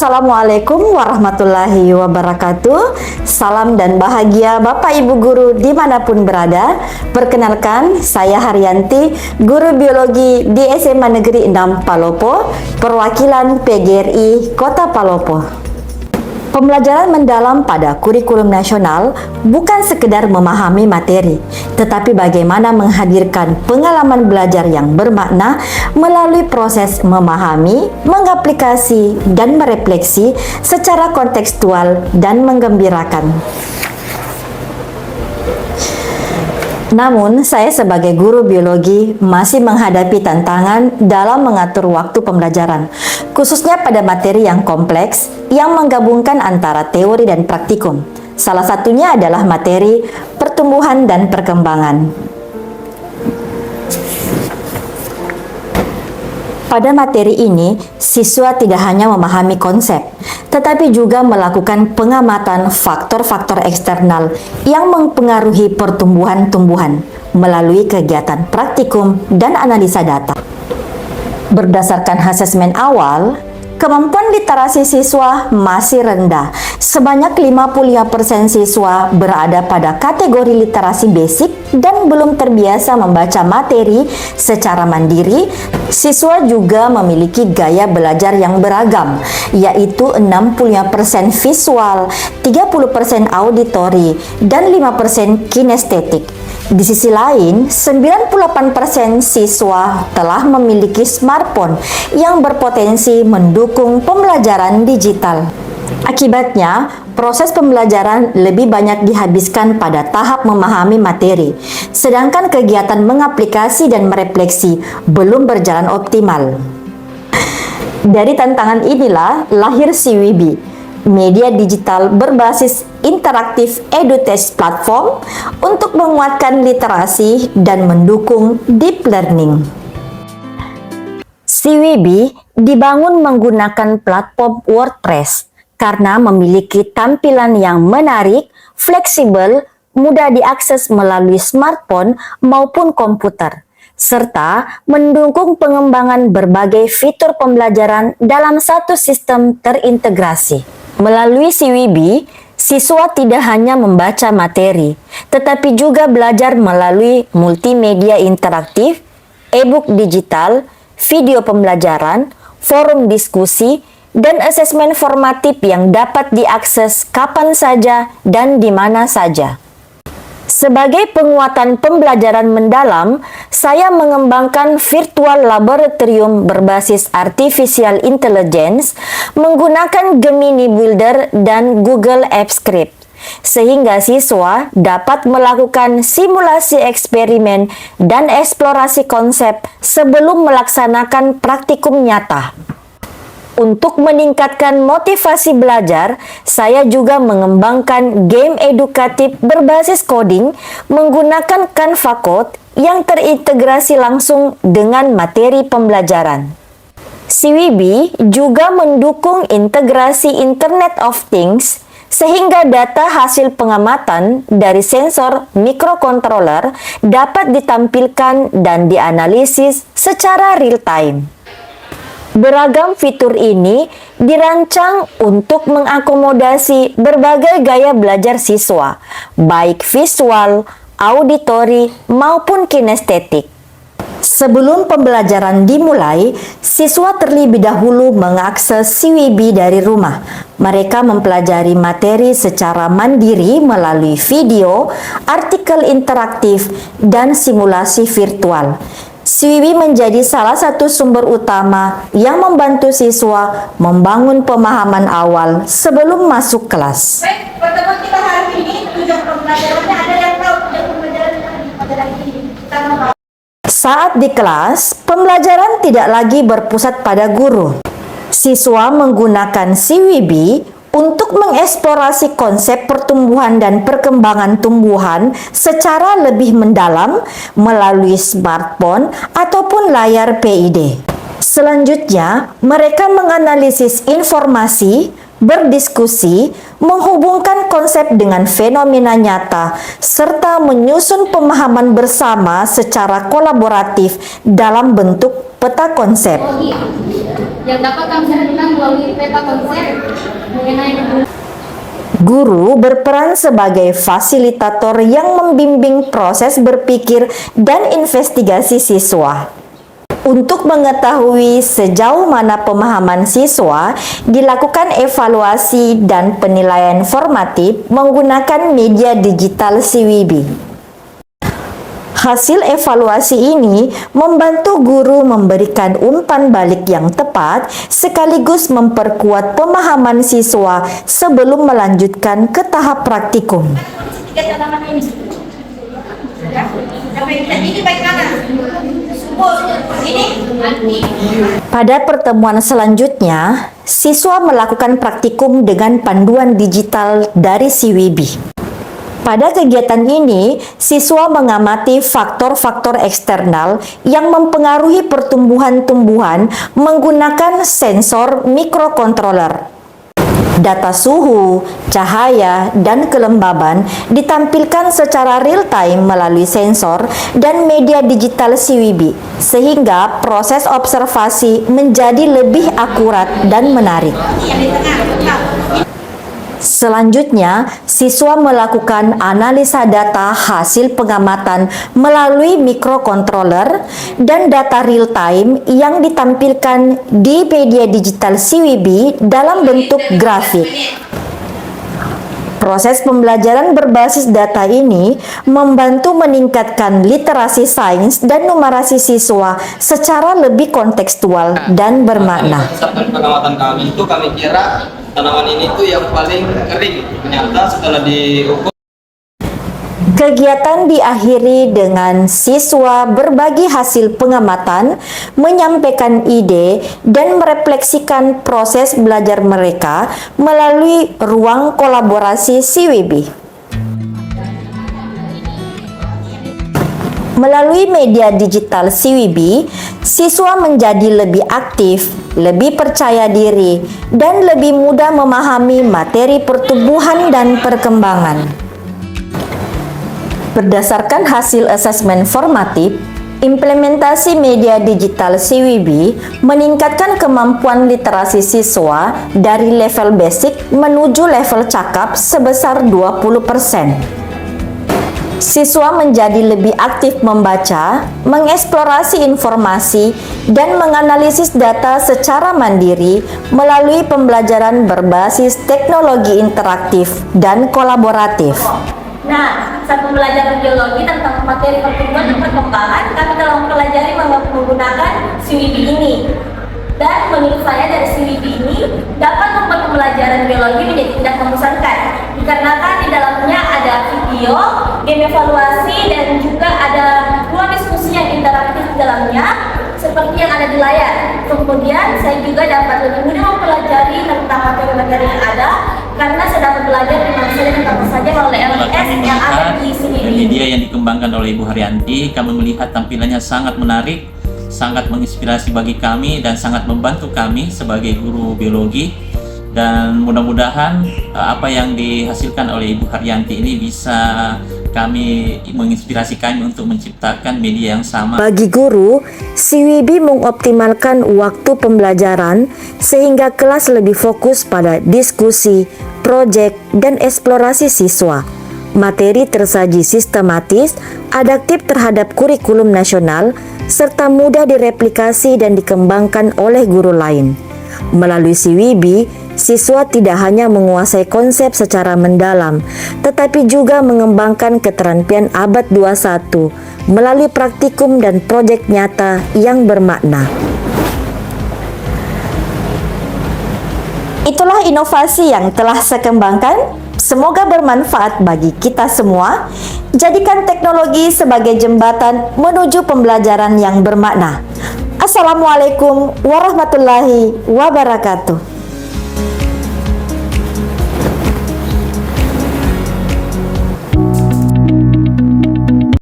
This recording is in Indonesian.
Assalamualaikum warahmatullahi wabarakatuh. Salam dan bahagia Bapak Ibu Guru dimanapun berada. Perkenalkan, saya Haryanti, Guru Biologi di SMA Negeri 6 Palopo, perwakilan PGRI Kota Palopo. Pembelajaran mendalam pada kurikulum nasional bukan sekedar memahami materi, tetapi bagaimana menghadirkan pengalaman belajar yang bermakna melalui proses memahami, mengaplikasi, dan merefleksi secara kontekstual dan menggembirakan. Namun, saya sebagai guru biologi masih menghadapi tantangan dalam mengatur waktu pembelajaran, khususnya pada materi yang kompleks yang menggabungkan antara teori dan praktikum. Salah satunya adalah materi pertumbuhan dan perkembangan. Pada materi ini, siswa tidak hanya memahami konsep, tetapi juga melakukan pengamatan faktor-faktor eksternal yang mempengaruhi pertumbuhan tumbuhan melalui kegiatan praktikum dan analisa data. Berdasarkan asesmen awal, kemampuan literasi siswa masih rendah. Sebanyak 55% siswa berada pada kategori literasi basic dan belum terbiasa membaca materi secara mandiri. Siswa juga memiliki gaya belajar yang beragam, yaitu 65% visual, 30% auditori, dan 5% kinestetik. Di sisi lain, 98% siswa telah memiliki smartphone yang berpotensi mendukung pembelajaran digital. Akibatnya, proses pembelajaran lebih banyak dihabiskan pada tahap memahami materi, sedangkan kegiatan mengaplikasi dan merefleksi belum berjalan optimal. Dari tantangan inilah lahir Siwibi, media digital berbasis interaktif edutech platform untuk menguatkan literasi dan mendukung deep learning. Siwibi dibangun menggunakan platform WordPress karena memiliki tampilan yang menarik, fleksibel, mudah diakses melalui smartphone maupun komputer, serta mendukung pengembangan berbagai fitur pembelajaran dalam satu sistem terintegrasi. Melalui Siwibi, siswa tidak hanya membaca materi, tetapi juga belajar melalui multimedia interaktif, e-book digital, video pembelajaran, forum diskusi, dan asesmen formatif yang dapat diakses kapan saja dan di mana saja. Sebagai penguatan pembelajaran mendalam, saya mengembangkan virtual laboratorium berbasis artificial intelligence menggunakan Gemini Builder dan Google Apps Script, sehingga siswa dapat melakukan simulasi eksperimen dan eksplorasi konsep sebelum melaksanakan praktikum nyata. Untuk meningkatkan motivasi belajar, saya juga mengembangkan game edukatif berbasis coding menggunakan Canva Code yang terintegrasi langsung dengan materi pembelajaran. Siwibi juga mendukung integrasi Internet of Things sehingga data hasil pengamatan dari sensor microcontroller dapat ditampilkan dan dianalisis secara real-time. Beragam fitur ini dirancang untuk mengakomodasi berbagai gaya belajar siswa, baik visual, auditori, maupun kinestetik. Sebelum pembelajaran dimulai, siswa terlebih dahulu mengakses Siwibi dari rumah. Mereka mempelajari materi secara mandiri melalui video, artikel interaktif, dan simulasi virtual. Siwibi menjadi salah satu sumber utama yang membantu siswa membangun pemahaman awal sebelum masuk kelas. Baik, pertemuan kita hari ini tujuan pembelajarannya ada yang tahu tujuan pembelajaran pada hari ini. Saat di kelas, pembelajaran tidak lagi berpusat pada guru. Siswa menggunakan Siwibi untuk mengeksplorasi konsep pertumbuhan dan perkembangan tumbuhan secara lebih mendalam melalui smartphone ataupun layar PID. Selanjutnya, mereka menganalisis informasi, berdiskusi, menghubungkan konsep dengan fenomena nyata, serta menyusun pemahaman bersama secara kolaboratif dalam bentuk peta konsep. yang dapat kami sampaikan melalui peta konsep mengenai Guru berperan sebagai fasilitator yang membimbing proses berpikir dan investigasi siswa. Untuk mengetahui sejauh mana pemahaman siswa, dilakukan evaluasi dan penilaian formatif menggunakan media digital CWB. Hasil evaluasi ini membantu guru memberikan umpan balik yang tepat sekaligus memperkuat pemahaman siswa sebelum melanjutkan ke tahap praktikum. tiga tanaman ini. Ya, sampai ini baik kanan. Subur. Ini nanti. Pada pertemuan selanjutnya, siswa melakukan praktikum dengan panduan digital dari CWB. Pada kegiatan ini, siswa mengamati faktor-faktor eksternal yang mempengaruhi pertumbuhan tumbuhan menggunakan sensor mikrokontroler. Data suhu, cahaya, dan kelembaban ditampilkan secara real-time melalui sensor dan media digital CWB, sehingga proses observasi menjadi lebih akurat dan menarik. Yang di tengah. Selanjutnya, siswa melakukan analisa data hasil pengamatan melalui mikrokontroler dan data real-time yang ditampilkan di media digital CWB dalam bentuk grafik. Proses pembelajaran berbasis data ini membantu meningkatkan literasi sains dan numerasi siswa secara lebih kontekstual dan bermakna. Berdasarkan pengamatan kami itu kami kira tanaman ini tuh yang paling kering. Ternyata setelah diukur Kegiatan diakhiri dengan siswa berbagi hasil pengamatan, menyampaikan ide, dan merefleksikan proses belajar mereka melalui ruang kolaborasi CWB. Melalui media digital CWB, siswa menjadi lebih aktif, lebih percaya diri, dan lebih mudah memahami materi pertumbuhan dan perkembangan. Berdasarkan hasil asesmen formatif, implementasi media digital CWB meningkatkan kemampuan literasi siswa dari level basic menuju level cakap sebesar 20%. Siswa menjadi lebih aktif membaca, mengeksplorasi informasi, dan menganalisis data secara mandiri melalui pembelajaran berbasis teknologi interaktif dan kolaboratif. Nah, saat pembelajaran biologi tentang materi pertumbuhan dan perkembangan, kami telah mempelajari menggunakan CWB ini. Dan menurut saya dari CWB ini dapat membuat pembelajaran biologi menjadi tidak membosankan. Dikarenakan di dalamnya ada video, game evaluasi, dan juga ada ruang diskusi yang interaktif di dalamnya, seperti yang ada di layar. Kemudian saya juga dapat lebih mudah mempelajari tentang materi-materi yang ada, karena saya dapat belajar di mana saja tentang apa saja melalui LMS yang ada di sini. Media yang dikembangkan oleh Ibu Haryanti, kami melihat tampilannya sangat menarik, sangat menginspirasi bagi kami dan sangat membantu kami sebagai guru biologi. Dan mudah-mudahan apa yang dihasilkan oleh Ibu Haryanti ini bisa kami menginspirasi kami untuk menciptakan media yang sama. Bagi guru, CWB mengoptimalkan waktu pembelajaran sehingga kelas lebih fokus pada diskusi, proyek, dan eksplorasi siswa. Materi tersaji sistematis, adaptif terhadap kurikulum nasional, serta mudah direplikasi dan dikembangkan oleh guru lain. Melalui CWB, siswa tidak hanya menguasai konsep secara mendalam, tetapi juga mengembangkan keterampilan abad 21 melalui praktikum dan proyek nyata yang bermakna. Itulah inovasi yang telah saya kembangkan. Semoga bermanfaat bagi kita semua. Jadikan teknologi sebagai jembatan menuju pembelajaran yang bermakna. Assalamualaikum warahmatullahi wabarakatuh.